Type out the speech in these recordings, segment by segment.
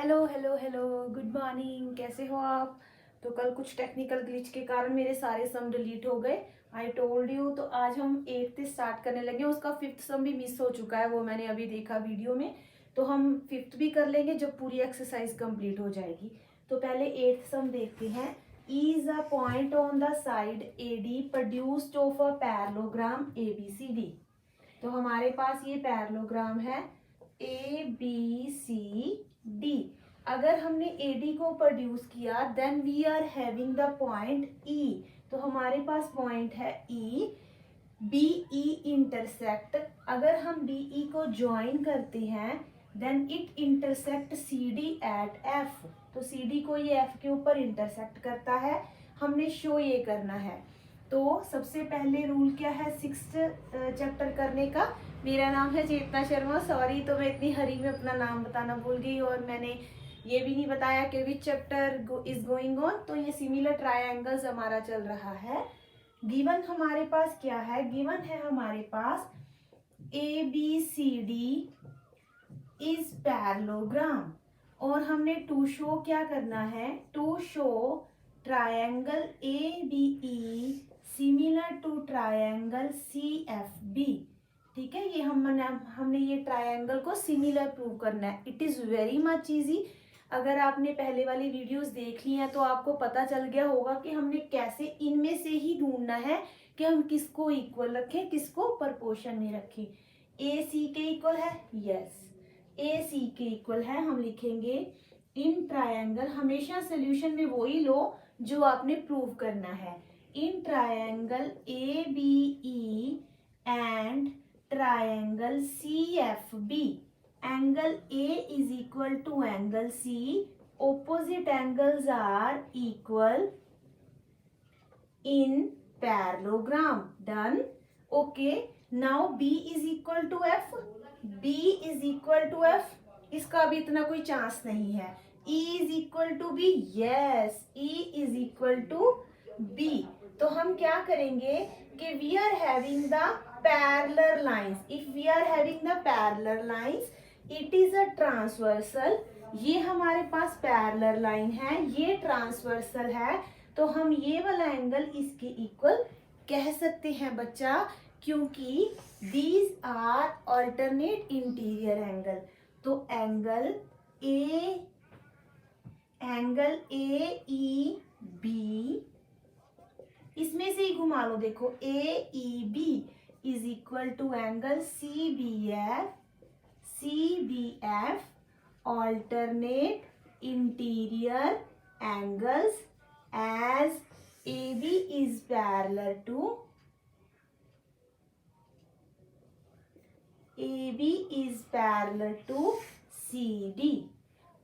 Hello hello hello, good morning. कैसे हो आप? तो कल कुछ टेक्निकल ग्लिच के कारण मेरे सारे सम डिलीट हो गए। I told you. तो आज हम एट्थ स्टार्ट करने लगे। उसका फिफ्थ सम भी मिस हो चुका है, वो मैंने अभी देखा वीडियो में। तो हम फिफ्थ भी कर लेंगे जब पूरी एक्सरसाइज कंप्लीट हो जाएगी। तो पहले एट्थ सम देखते हैं। Is a point on the side A D produced of a parallelogram A B C D. तो हमारे पास ये पैरेललोग्राम है ए बी सी डी। अगर हमने ए डी को प्रोड्यूस किया then we are having the point E. तो हमारे पास पॉइंट है ई। B E intersect. अगर हम डी ई को ज्वाइन करते हैं then it intersect C D at F. तो सी डी को ये एफ के ऊपर इंटरसेक्ट करता है। हमने शो ये करना है। तो सबसे पहले रूल क्या है सिक्स्थ चैप्टर करने का? मेरा नाम है चेतना शर्मा। सॉरी, तो मैं इतनी हरी में अपना नाम बताना भूल गई और मैंने ये भी नहीं बताया कि विच चैप्टर इज गोइंग ऑन। तो ये सिमिलर ट्रायंगल्स हमारा चल रहा है। गिवन हमारे पास क्या है? गिवन है हमारे पास A B C D is parallelogram. और हमने टू शो क्या करना है? To show triangle A B E similar to triangle C F B. ठीक है, ये हमने ये ट्रायंगल को सिमिलर प्रूव करना है। It is very much easy. अगर आपने पहले वाली वीडियोस देख ली हैं तो आपको पता चल गया होगा कि हमने कैसे इनमें से ही ढूंढना है कि हम किसको इक्वल रखें, किसको प्रोपोर्शन में रखें। ए सी के इक्वल है, यस, ए सी के इक्वल है। हम लिखेंगे इन ट्रायंगल। हमेशा सोल्यूशन में वही लो जो आपने प्रूव करना है। In triangle A B E and triangle C F B, angle A is equal to angle C. Opposite angles are equal in parallelogram. Done. Okay. Now B is equal to F. B is equal to F. इसका भी इतना कोई chance नहीं है। E is equal to B. Yes. E is equal to B. तो हम क्या करेंगे कि we are having the parallel lines. If we are having the parallel lines, it is a transversal. ये हमारे पास पैरेलल लाइन है, ये ट्रांसवर्सल है। तो हम ये वाला एंगल इसके इक्वल कह सकते हैं बच्चा, क्योंकि these are alternate interior angle. तो एंगल ए ई बी, इसमें से ही घुमा लो। देखो A E B is equal to angle C B F. CBF alternate interior angles as AB is parallel to CD.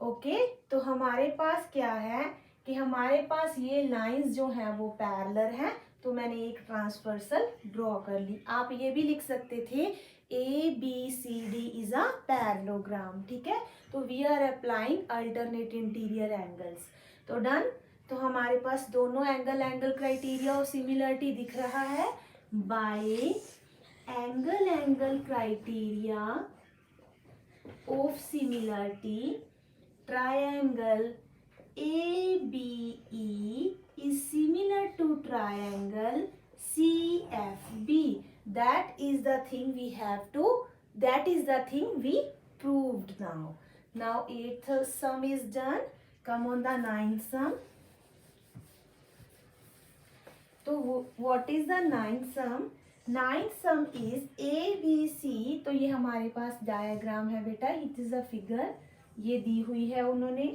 Okay, तो हमारे पास क्या है कि हमारे पास ये लाइंस जो हैं वो पैरेलल हैं। तो मैंने एक ट्रांसवर्सल ड्रॉ कर ली। आप ये भी लिख सकते थे A B C D is a parallelogram. ठीक है, तो we are applying alternate interior angles. तो डन। तो हमारे पास दोनों एंगल क्राइटेरिया और सिमिलरिटी दिख रहा है। Bye angle criteria of similarity, triangle ABE is similar to triangle CFB. That is the thing we have to, that is the thing we proved now. Now eighth sum is done. Come on the ninth sum. तो what is the ninth sum? Ninth sum is ABC. तो ये हमारे पास diagram है बेटा, it is a figure, ये दी हुई है उन्होंने।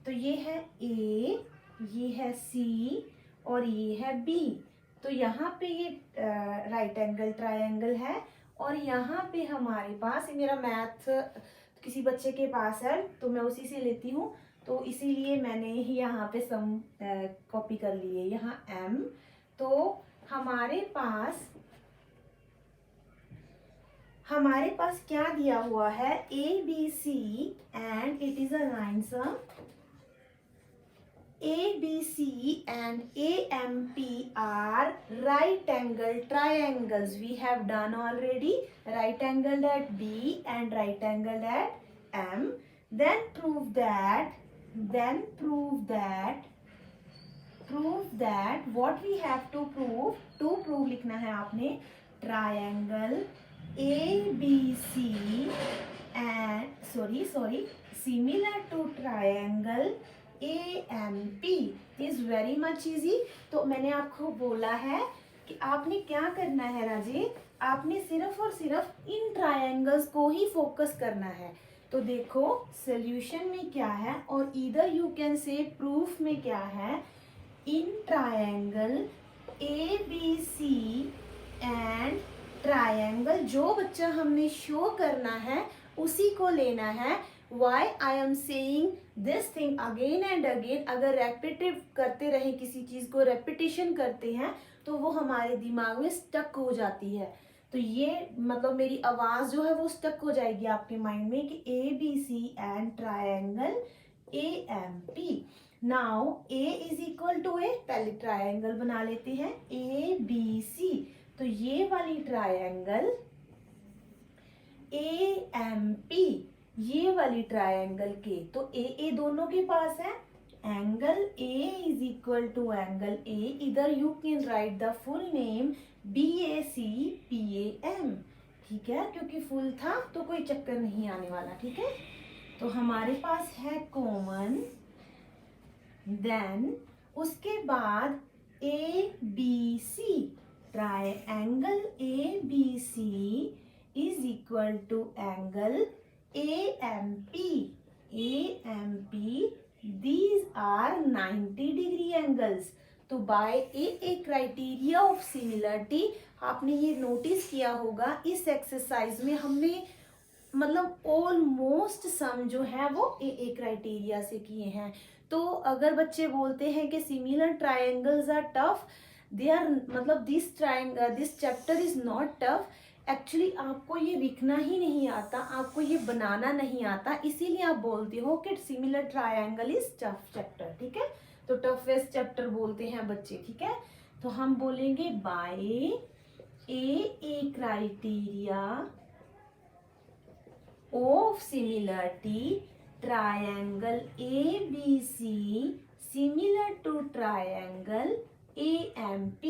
तो ये है A, ये है C और ये है B। तो यहाँ पे ये राइट एंगल ट्रायंगल है और यहाँ पे हमारे पास, मेरा मैथ किसी बच्चे के पास है तो मैं उसी से लेती हूँ, तो इसीलिए मैंने यहाँ पे सम कॉपी कर लिए। यहाँ M, तो हमारे पास क्या दिया हुआ है? A B C and it is a line sum. A B C and A M P are right angle triangles. We have done already right angle at B and right angle at M. then prove that what we have to prove लिखना है आपने triangle ABC and sorry similar to triangle AMP is very much easy। तो मैंने आपको बोला है कि आपने क्या करना है राजे, आपने सिर्फ और सिर्फ इन ट्रायंगल्स को ही फोकस करना है। तो देखो सॉल्यूशन में क्या है और इधर यू कैन से प्रूफ में क्या है। In triangle ABC and triangle, जो बच्चा हमने शो करना है उसी को लेना है। Why I am saying this thing again and again, अगर रेपिटेटिव करते रहे किसी चीज को, रेपिटेशन करते हैं तो वो हमारे दिमाग में स्टक हो जाती है। तो ये मतलब मेरी आवाज जो है वो स्टक हो जाएगी आपके माइंड में कि ABC and triangle AMP। Now A is equal to A, पहले ट्रायंगल बना लेते हैं ABC। तो ये वाली ट्रायंगल AMP, ये वाली ट्रायंगल के, तो ए दोनों के पास है। Angle A is equal to angle A, इधर you can write the full name BAC PAM, ठीक है, क्योंकि फुल था तो कोई चक्कर नहीं आने वाला, ठीक है। तो हमारे पास है कॉमन, देन उसके बाद ABC, triangle ABC is equal to angle AMP, these are 90 degree angles। तो by a criteria of similarity, आपने ये नोटिस किया होगा इस एक्सरसाइज में हमने मतलब ऑलमोस्ट सम जो है वो ए क्राइटेरिया से किए हैं। तो अगर बच्चे बोलते हैं कि similar triangles are tough, they are मतलब this chapter is not tough. Actually आपको ये लिखना ही नहीं आता, आपको ये बनाना नहीं आता, इसीलिए आप बोलते हो कि similar triangle is tough chapter, ठीक है। तो टफेस्ट चैप्टर बोलते हैं बच्चे, ठीक है। तो हम बोलेंगे by a criteria of similarity triangle ABC similar to triangle AMP।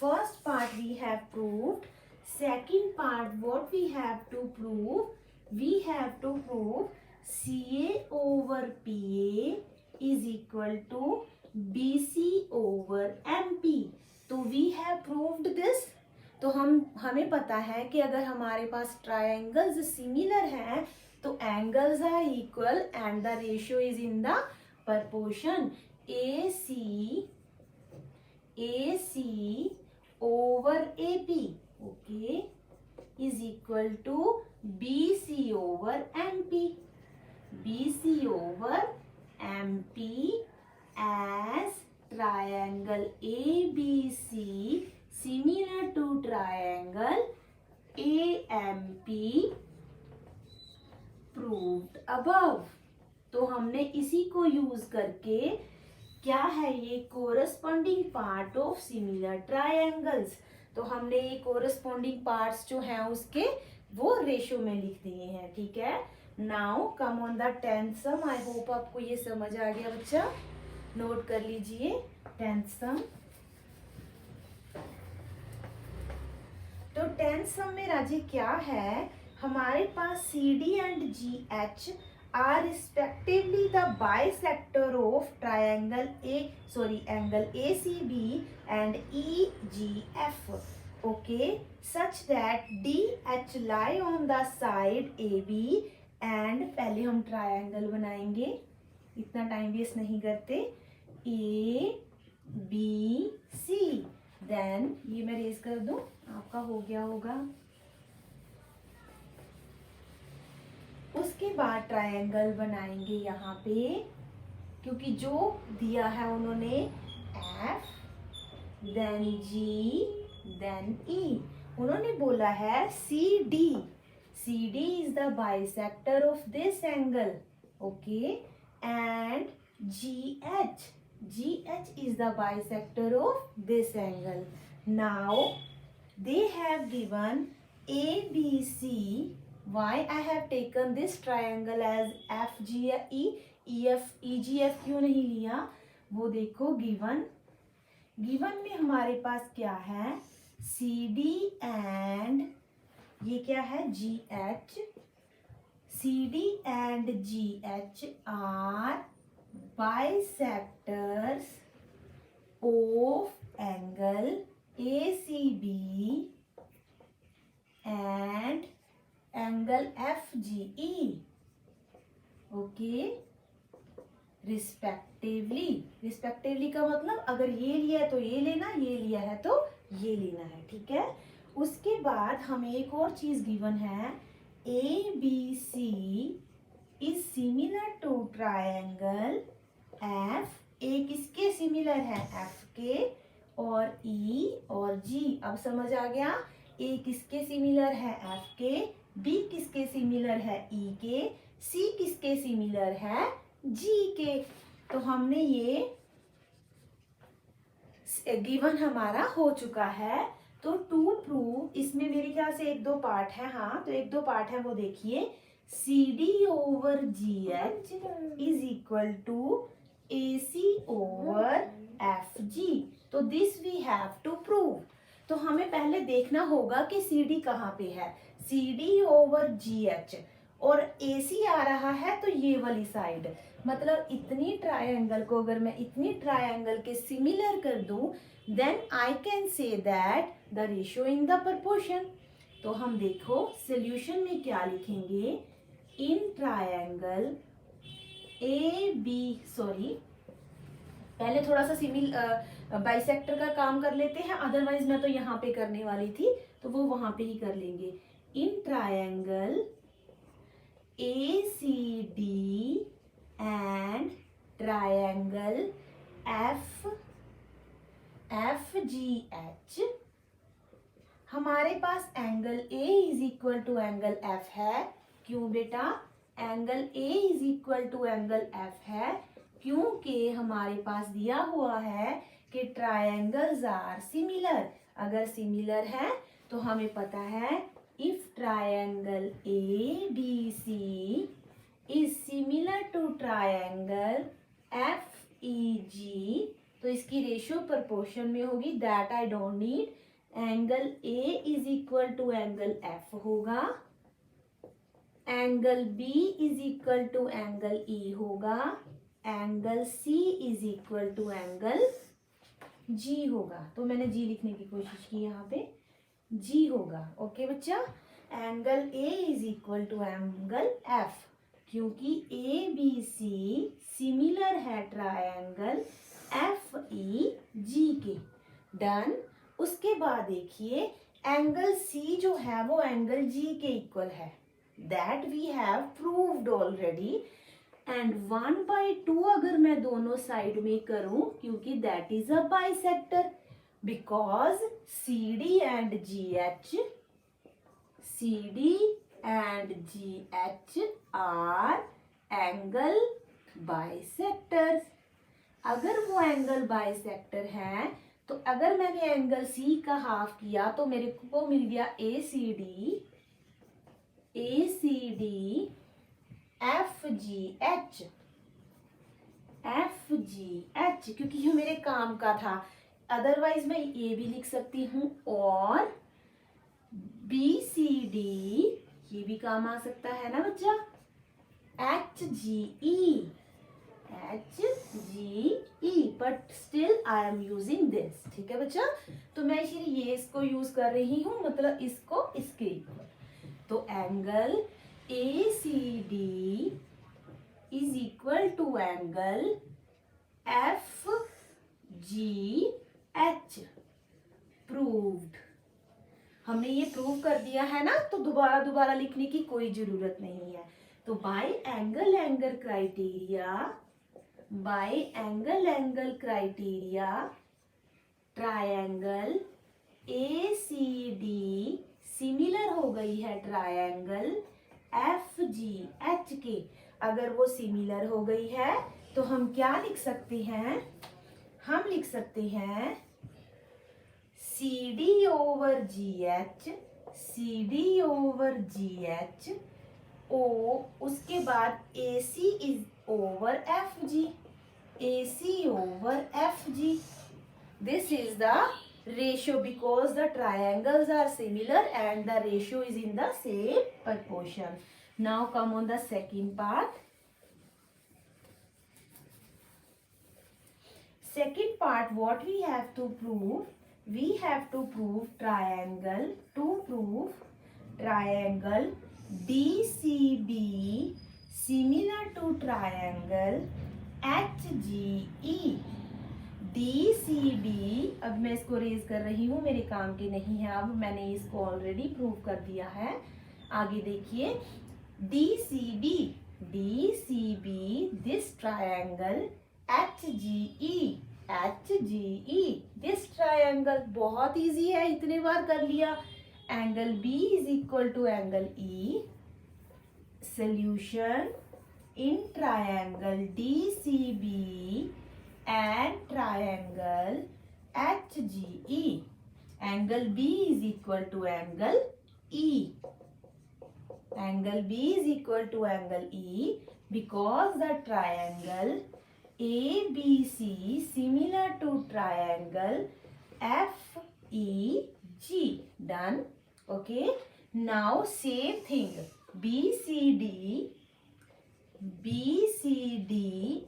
First part we have proved, second part what we have to prove, we have to prove CA over PA is equal to BC over MP। तो we have proved this। तो हमें पता है कि अगर हमारे पास triangles similar हैं तो angles are equal and the ratio is in the proportion AC over AP, okay, is equal to BC over MP as triangle ABC similar to triangle AMP proved above। तो हमने इसी को use करके, क्या है ये, corresponding part of similar triangles. तो हमने ये कोरस्पॉन्डिंग पार्ट्स जो हैं उसके वो रेशियो में लिख दिए हैं, ठीक है। Now come on the 10th सम। आई होप आपको ये समझ आ गया बच्चा, नोट कर लीजिए 10th सम। तो 10th सम में राजी क्या है, हमारे पास CD and GH are respectively the bisector of triangle angle ACB and EGF, okay, such that DH lie on the side AB and पहले हम ट्रायंगल बनाएंगे, इतना टाइम वेस्ट नहीं करते, ABC, देन ये मैं रेज कर दूं, आपका हो गया होगा। उसके बाद ट्रायंगल बनाएंगे यहाँ पे, क्योंकि जो दिया है उन्होंने F then G then E, उन्होंने बोला है CD is the bisector of this angle, okay, and GH is the bisector of this angle। Now they have given ABC Why I have taken this triangle as F G या ई, E F E जी F क्यों नहीं लिया, वो देखो given में हमारे पास क्या है, सी डी एंड ये क्या है G H, C D and G H are bisectors of angle A C B and angle F G E, okay, respectively का मतलब अगर ये लिया है तो ये लेना, ये लिया है तो ये लेना है, ठीक है। उसके बाद हमें एक और चीज गिवन है, A B C is similar to triangle F, A किसके सिमिलर है, एफ के, और ई और जी। अब समझ आ गया, ए किसके सिमिलर है, एफ के, बी किसके सिमिलर है, ई के, सी किसके सिमिलर है, जी के। तो हमने ये गिवन हमारा हो चुका है। तो टू प्रूव, इसमें मेरे ख्याल से एक दो पार्ट है, हाँ तो एक दो पार्ट है, वो देखिए, C D over G H is equal to A C over F G. तो this we have to prove. तो हमें पहले देखना होगा कि सी डी कहाँ पे है, C D over G H, और ए सी आ रहा है तो ये वाली साइड, मतलब इतनी ट्रायंगल को अगर मैं इतनी ट्रायंगल के सिमिलर कर दूं, then I can say that the ratio in the proportion. तो हम देखो सॉल्यूशन में क्या लिखेंगे, in triangle A B, sorry पहले थोड़ा सा बाइसेक्टर का काम कर लेते हैं, अदरवाइज मैं तो यहाँ पे करने वाली थी तो वो वहां पे ही कर लेंगे। In triangle A C D and triangle F G H, हमारे पास angle A is equal to angle F है। क्यों बेटा, angle A is equal to angle F है क्योंकि हमारे पास दिया हुआ है कि ट्रायंगल्स आर सिमिलर। अगर सिमिलर है तो हमें पता है if triangle A B C is similar to triangle F E G, तो इसकी रेशियो प्रोपोर्शन में होगी, that I don't need. Angle A is equal to angle F होगा, angle B is equal to angle E होगा, angle C is equal to angle G होगा। तो मैंने जी लिखने की कोशिश की, यहाँ पे जी होगा, ओके बच्चा। Angle A is equal to angle F क्योंकि ए बी सी सिमिलर है ट्रायंगल एफ ई जी के। डन। उसके बाद देखिए एंगल सी जो है वो एंगल जी के इक्वल है, that we have proved already. And 1/2 अगर मैं दोनों साइड में करूं, क्योंकि that is a bisector, because C D and G H are angle bisectors. अगर वो एंगल बाइसेक्टर है तो अगर मैंने एंगल सी का हाफ किया तो मेरे को मिल गया A C D F G H, क्योंकि ये मेरे काम का था। अदरवाइज मैं ये भी लिख सकती हूँ, और बी सी डी, ये भी काम आ सकता है ना बच्चा, H G E, but still I am using this, ठीक है बच्चा। तो मैं इसीलिए ये इसको यूज कर रही हूँ, मतलब इसको इसके इक्वल। तो angle A C D is equal to angle F G H. Proved. हमने ये प्रूव कर दिया है ना, तो दोबारा लिखने की कोई जरूरत नहीं है। तो by angle criteria triangle A C D similar हो गई है ट्रायंगल एफ जी एच के। अगर वो सिमिलर हो गई है तो हम क्या लिख सकते हैं, हम लिख सकते हैं C D over G H CD over GH, O उसके बाद AC is over FG, AC over FG. This is the ratio because the triangles are similar and the ratio is in the same proportion. Now come on the second part. Second part, what we have to prove? We have to prove triangle. To prove triangle DCB similar to triangle HGE. DCB, अब मैं इसको raise कर रही हूँ, मेरे काम के नहीं है, अब मैंने इसको ऑलरेडी प्रूव कर दिया है. आगे देखिए DCB, DCB this triangle HGE, HGE this triangle. बहुत इजी है, इतने बार कर लिया. Angle B is equal to angle E. Solution in triangle DCB and triangle HGE. Angle B is equal to angle E. Angle B is equal to angle E because the triangle ABC similar to triangle FEG. Done. Okay. Now same thing. BCD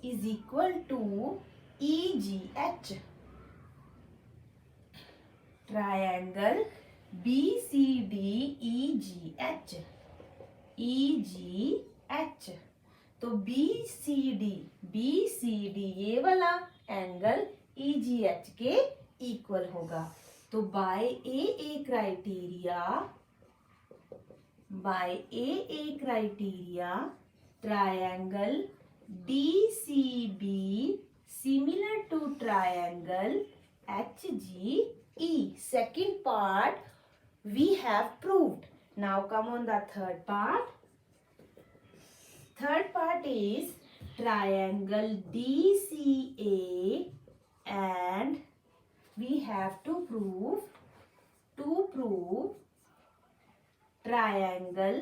is equal to EGH. Triangle BCD EGH. EGH. तो BCD ये वाला angle EGH के equal होगा. तो by AA criteria triangle DCB similar to triangle HGE. Second part we have proved. Now come on the third part. Third part is triangle DCA and we have to prove triangle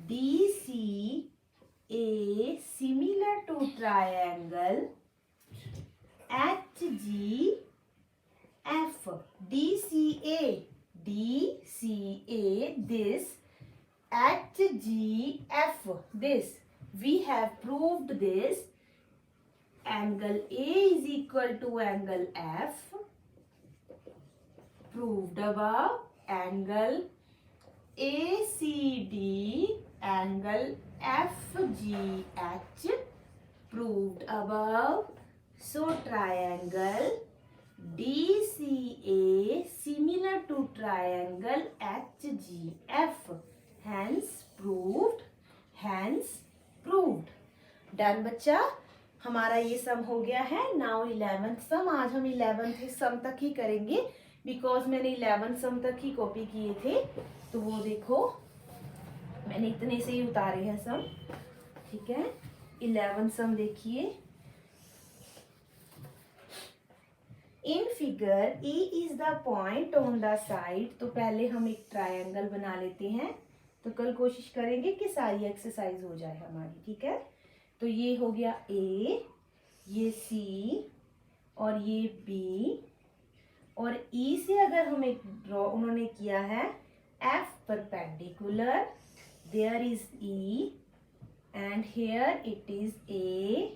DCA similar to triangle HGF. DCA this, HGF this. We have proved this. Angle A is equal to angle F. Proved above. Angle ACD angle FGH proved above. So triangle DCA similar to triangle HGF. Hence proved. Done बच्चा. हमारा ये सम हो गया है. Now 11th सम. आज हम 11th सम तक ही करेंगे बिकॉज मैंने 11th सम तक ही कॉपी किए थे. तो वो देखो मैंने इतने से ही उतारे हैं सम. ठीक है. 11th सम देखिए. In figure E is the point on the side. तो पहले हम एक ट्रायंगल बना लेते हैं. तो कल कोशिश करेंगे कि सारी एक्सरसाइज हो जाए हमारी. ठीक है. तो ये हो गया A, ये C और ये B और E से अगर हम एक ड्रॉ उन्होंने किया है F perpendicular. There is E and here it is A.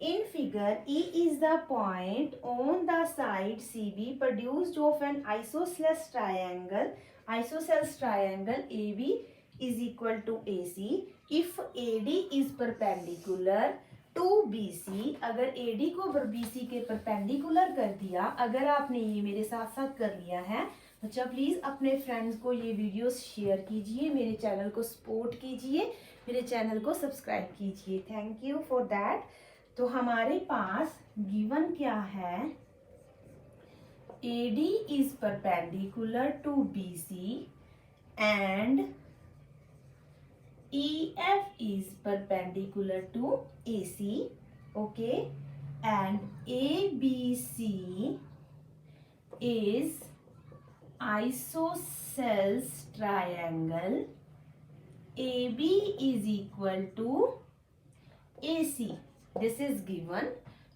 In figure, E is the point on the side CB produced of an isosceles triangle. Isosceles triangle AB is equal to AC. If AD is perpendicular to BC, अगर AD को BC के perpendicular कर दिया, अगर आपने ये मेरे साथ साथ कर लिया है बच्चा प्लीज़ अपने फ्रेंड्स को ये वीडियोस शेयर कीजिए, मेरे चैनल को सपोर्ट कीजिए, मेरे चैनल को सब्सक्राइब कीजिए. Thank you for that. तो हमारे पास गिवन क्या है. AD is perpendicular to BC and EF is perpendicular to AC. Okay. And ABC is isosceles triangle AB is equal to AC. This is given.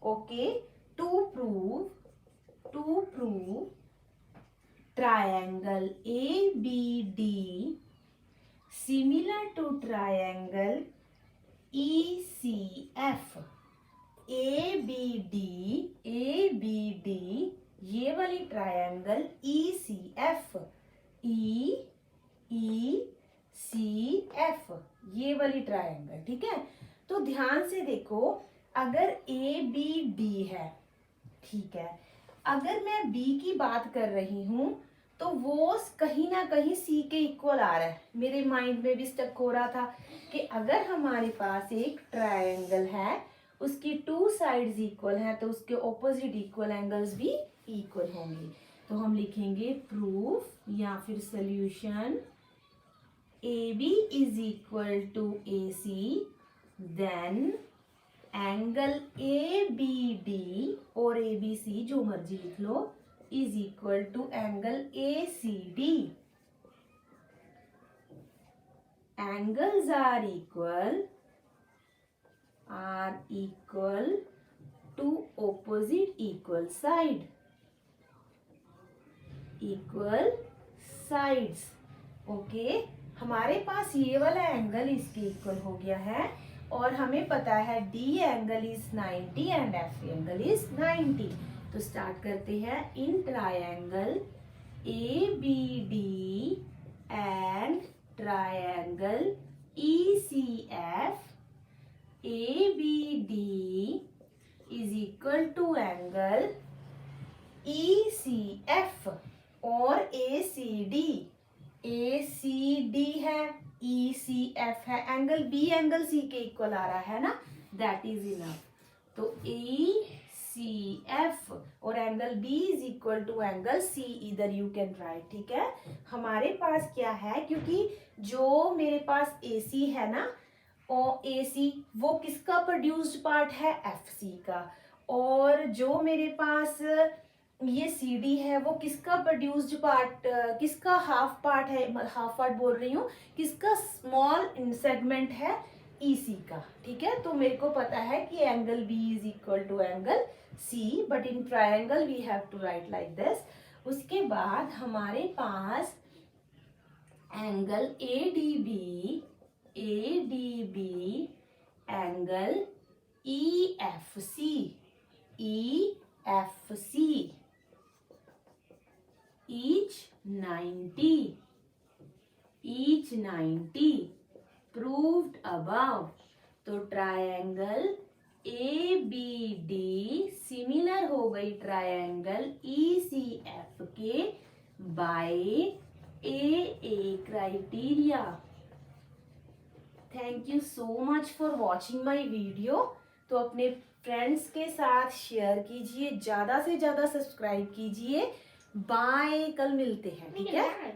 Okay. To prove triangle ABD similar to triangle ECF. ABD ये वाली triangle ECF, ECF ये वाली triangle, ठीक है। तो ध्यान से देखो, अगर ABD है, ठीक है, अगर मैं B की बात कर रही हूं तो वो कहीं ना कहीं C के इक्वल आ रहा है। मेरे माइंड में भी स्टक हो रहा था कि अगर हमारे पास एक ट्रायंगल है, उसकी टू साइड्स इक्वल हैं, तो उसके ऑपोजिट इक्वल एंगल्स भी इक्वल होंगे। तो हम लिखेंगे प्रूफ या फिर solution AB is equal to AC, then angle ABD और ABC जो मर्जी लिख लो is equal to angle ACD। Angles are equal to opposite equal sides। ओके, हमारे पास ये वाला एंगल इसके इक्वल हो गया है और हमें पता है D angle is 90 and F angle is 90। तो स्टार्ट करते हैं। In triangle ABD and triangle ECF, ABD is equal to angle ECF और ACD है, ECF है, एंगल B एंगल C के इक्वल आ रहा है ना, दैट इज इनफ। तो ECF और angle B is equal to angle C, इधर यू कैन राइट, ठीक है। हमारे पास क्या है, क्योंकि जो मेरे पास AC है ना, और AC वो किसका प्रोड्यूस्ड पार्ट है, FC का, और जो मेरे पास ये CD है वो किसका प्रोड्यूस्ड पार्ट, किसका हाफ पार्ट है, हाफ पार्ट बोल रही हूँ, किसका स्मॉल सेगमेंट है, EC का, ठीक है। तो मेरे को पता है कि angle B is equal to angle C, but in triangle we have to write like this. उसके बाद हमारे पास angle ADB angle EFC each 90 proved above। तो ट्रायंगल ABD सिमिलर हो गई ट्रायंगल ECF के by AA criteria. Thank you so much for watching my video. तो अपने फ्रेंड्स के साथ शेयर कीजिए, ज़्यादा से ज़्यादा सब्सक्राइब कीजिए। बाय, कल मिलते हैं, ठीक है।